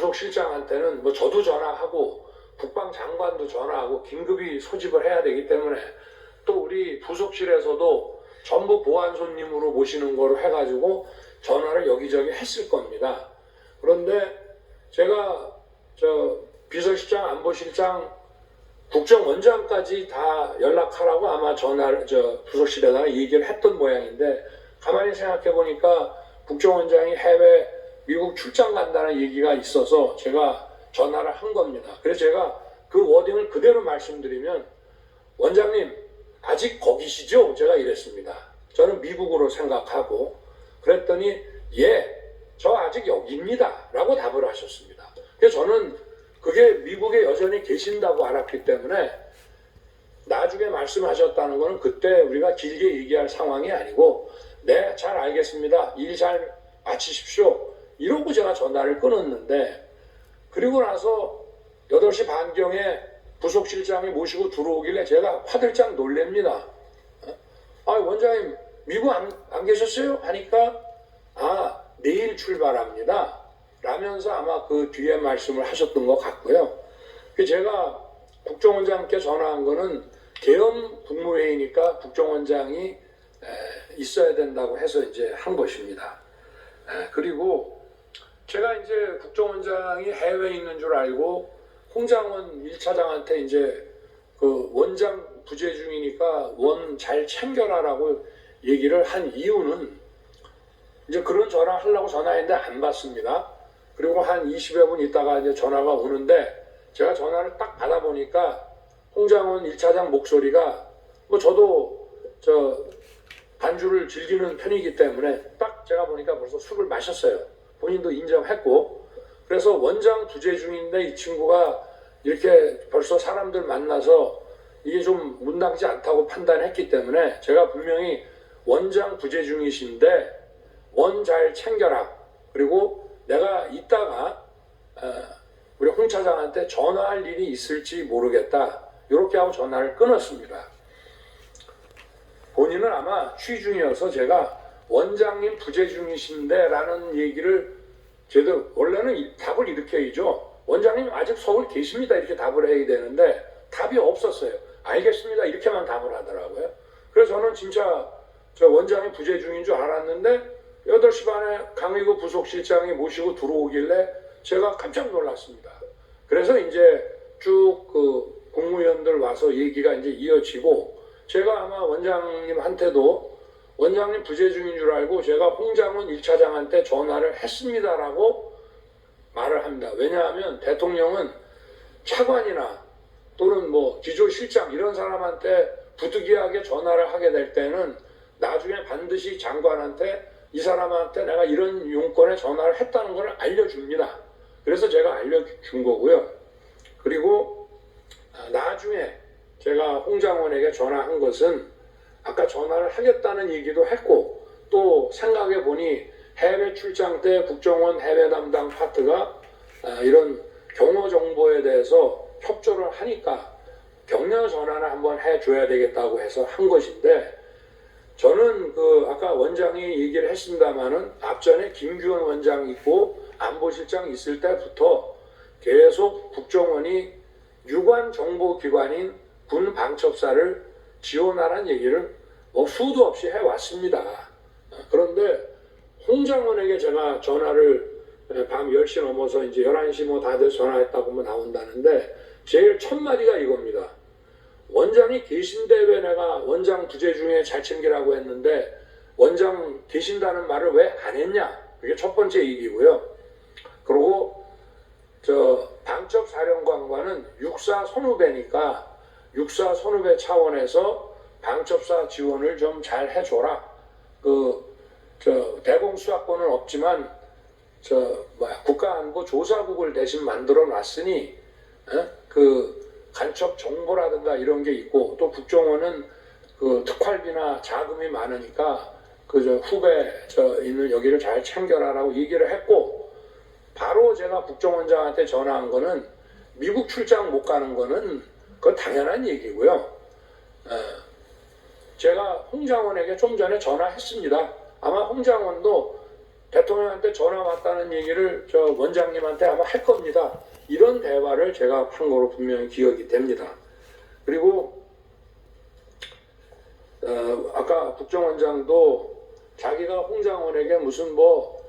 부속실장한테는 뭐 저도 전화하고 국방장관도 전화하고 긴급히 소집을 해야 되기 때문에 또 우리 부속실에서도 전부 보안 손님으로 모시는 거로 해가지고 전화를 여기저기 했을 겁니다. 그런데 제가 비서실장, 안보실장, 국정원장까지 다 연락하라고 아마 전화를 부속실에다가 얘기를 했던 모양인데, 가만히 생각해 보니까 국정원장이 해외 미국 출장 간다는 얘기가 있어서 제가 전화를 한 겁니다. 그래서 제가 그 워딩을 그대로 말씀드리면, 원장님 아직 거기시죠? 제가 이랬습니다. 저는 미국으로 생각하고. 그랬더니 예, 저 아직 여기입니다 라고 답을 하셨습니다. 그래서 저는 그게 미국에 여전히 계신다고 알았기 때문에 나중에 말씀하셨다는 거는 그때 우리가 길게 얘기할 상황이 아니고, 네, 잘 알겠습니다, 일 잘 마치십시오 이러고 제가 전화를 끊었는데, 그리고 나서 8시 반경에 부속실장이 모시고 들어오길래 제가 화들짝 놀랍니다. 원장님 미국 안 계셨어요? 하니까 내일 출발합니다 라면서 아마 그 뒤에 말씀을 하셨던 것 같고요. 제가 국정원장께 전화한 거는 계엄 국무회의니까 국정원장이 있어야 된다고 해서 이제 한 것입니다. 그리고 제가 이제 국정원장이 해외에 있는 줄 알고 홍장원 1차장한테 이제 그 원장 부재 중이니까 원 잘 챙겨라라고 얘기를 한 이유는, 이제 그런 전화 하려고 전화했는데 안 받습니다. 그리고 한 20여 분 있다가 이제 전화가 오는데, 제가 전화를 딱 받아보니까 홍장원 1차장 목소리가, 뭐 저도 반주를 즐기는 편이기 때문에 딱 제가 보니까 벌써 술을 마셨어요. 본인도 인정했고. 그래서 원장 부재 중인데 이 친구가 이렇게 벌써 사람들 만나서 이게 좀 문당지 않다고 판단했기 때문에 제가 분명히 원장 부재 중이신데 원 잘 챙겨라, 그리고 내가 이따가 우리 홍 차장한테 전화할 일이 있을지 모르겠다, 이렇게 하고 전화를 끊었습니다. 본인은 아마 취 중이어서 제가 원장님 부재 중이신데 라는 얘기를, 제가 원래는 답을 이렇게 해야죠. 원장님 아직 서울 계십니다 이렇게 답을 해야 되는데 답이 없었어요. 알겠습니다 이렇게만 답을 하더라고요. 그래서 저는 진짜 원장이 부재 중인 줄 알았는데 8시 반에 강의구 부속실장이 모시고 들어오길래 제가 깜짝 놀랐습니다. 그래서 이제 쭉 그 국무위원들 와서 얘기가 이제 이어지고, 제가 아마 원장님한테도 원장님 부재 중인 줄 알고 제가 홍장원 1차장한테 전화를 했습니다라고 말을 합니다. 왜냐하면 대통령은 차관이나 또는 뭐 기조실장 이런 사람한테 부득이하게 전화를 하게 될 때는 나중에 반드시 장관한테 이 사람한테 내가 이런 용건에 전화를 했다는 걸 알려줍니다. 그래서 제가 알려준 거고요. 그리고 나중에 제가 홍장원에게 전화한 것은 아까 전화를 하겠다는 얘기도 했고, 또 생각해 보니 해외 출장 때 국정원 해외 담당 파트가 이런 경호 정보에 대해서 협조를 하니까 격려 전화를 한번 해줘야 되겠다고 해서 한 것인데, 저는 아까 원장이 얘기를 했습니다마는 앞전에 김규원 원장 있고 안보실장 있을 때부터 계속 국정원이 유관 정보기관인 군 방첩사를 지원하라는 얘기를 뭐 수도 없이 해왔습니다. 그런데 홍장원에게 제가 전화를 밤 10시 넘어서 이제 11시 뭐 다들 전화했다고 뭐 나온다는데, 제일 첫 마디가 이겁니다. 원장이 계신데 왜 내가 원장 부재 중에 잘 챙기라고 했는데 원장 계신다는 말을 왜 안 했냐? 그게 첫 번째 얘기고요. 그리고 방첩사령관과는 육사 선후배니까 육사 선후배 차원에서 방첩사 지원을 좀 잘 해줘라. 대공 수사권은 없지만 국가안보조사국을 대신 만들어 놨으니 간첩 정보라든가 이런 게 있고, 또 국정원은 특활비나 자금이 많으니까 후배 있는 여기를 잘 챙겨라라고 얘기를 했고, 바로 제가 국정원장한테 전화한 거는 미국 출장 못 가는 거는 그건 당연한 얘기고요. 제가 홍장원에게 좀 전에 전화했습니다. 아마 홍장원도 대통령한테 전화 왔다는 얘기를 저 원장님한테 아마 할 겁니다. 이런 대화를 제가 한 거로 분명히 기억이 됩니다. 그리고 아까 국정원장도 자기가 홍장원에게 무슨 뭐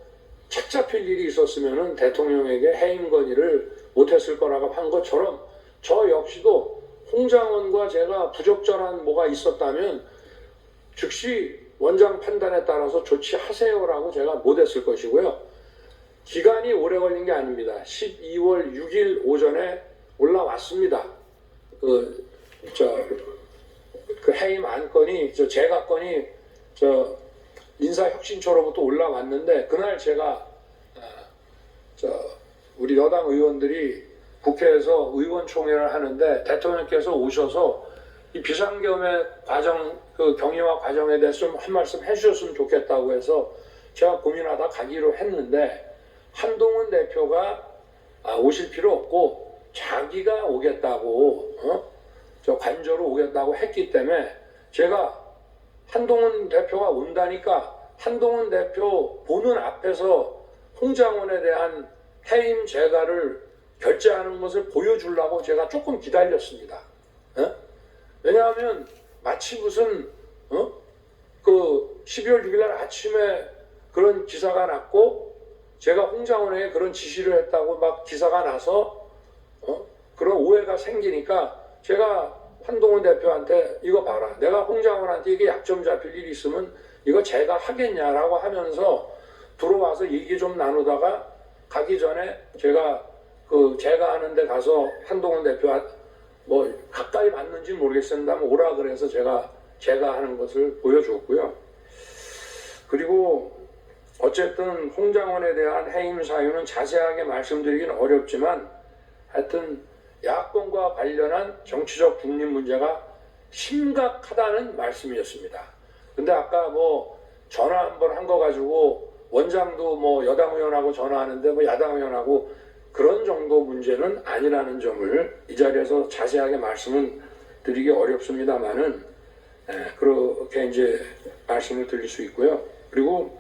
책 잡힐 일이 있었으면은 대통령에게 해임 건의를 못했을 거라고 한 것처럼 저 역시도 홍장원과 제가 부적절한 뭐가 있었다면 즉시 원장 판단에 따라서 조치하세요라고 제가 못했을 것이고요. 기간이 오래 걸린 게 아닙니다. 12월 6일 오전에 올라왔습니다. 그 해임 안건이 재가건이 인사혁신처로부터 올라왔는데 그날 제가 우리 여당 의원들이 국회에서 의원총회를 하는데 대통령께서 오셔서 이 비상겸의 과정 그 경위와 과정에 대해서 좀 한 말씀 해주셨으면 좋겠다고 해서 제가 고민하다 가기로 했는데 한동훈 대표가 오실 필요 없고 자기가 오겠다고 관저로 오겠다고 했기 때문에 제가 한동훈 대표가 온다니까 한동훈 대표 보는 앞에서 홍장원에 대한 해임 재가를 결재하는 것을 보여주려고 제가 조금 기다렸습니다. 왜냐하면 마치 무슨 그 12월 6일 날 아침에 그런 기사가 났고 제가 홍장원에게 그런 지시를 했다고 막 기사가 나서 그런 오해가 생기니까 제가 한동훈 대표한테 이거 봐라. 내가 홍장원한테 이게 약점 잡힐 일이 있으면 이거 제가 하겠냐라고 하면서 들어와서 얘기 좀 나누다가 가기 전에 제가 제가 하는 데 가서 한동훈 대표 뭐 가까이 봤는지 모르겠습니다만 오라 그래서 제가 하는 것을 보여줬고요. 그리고 어쨌든 홍장원에 대한 해임 사유는 자세하게 말씀드리긴 어렵지만 하여튼 야권과 관련한 정치적 중립 문제가 심각하다는 말씀이었습니다. 근데 아까 뭐 전화 한번 한 거 가지고 원장도 뭐 여당 의원하고 전화하는데 뭐 야당 의원하고 그런 정도 문제는 아니라는 점을 이 자리에서 자세하게 말씀은 드리기 어렵습니다만은 그렇게 이제 말씀을 드릴 수 있고요. 그리고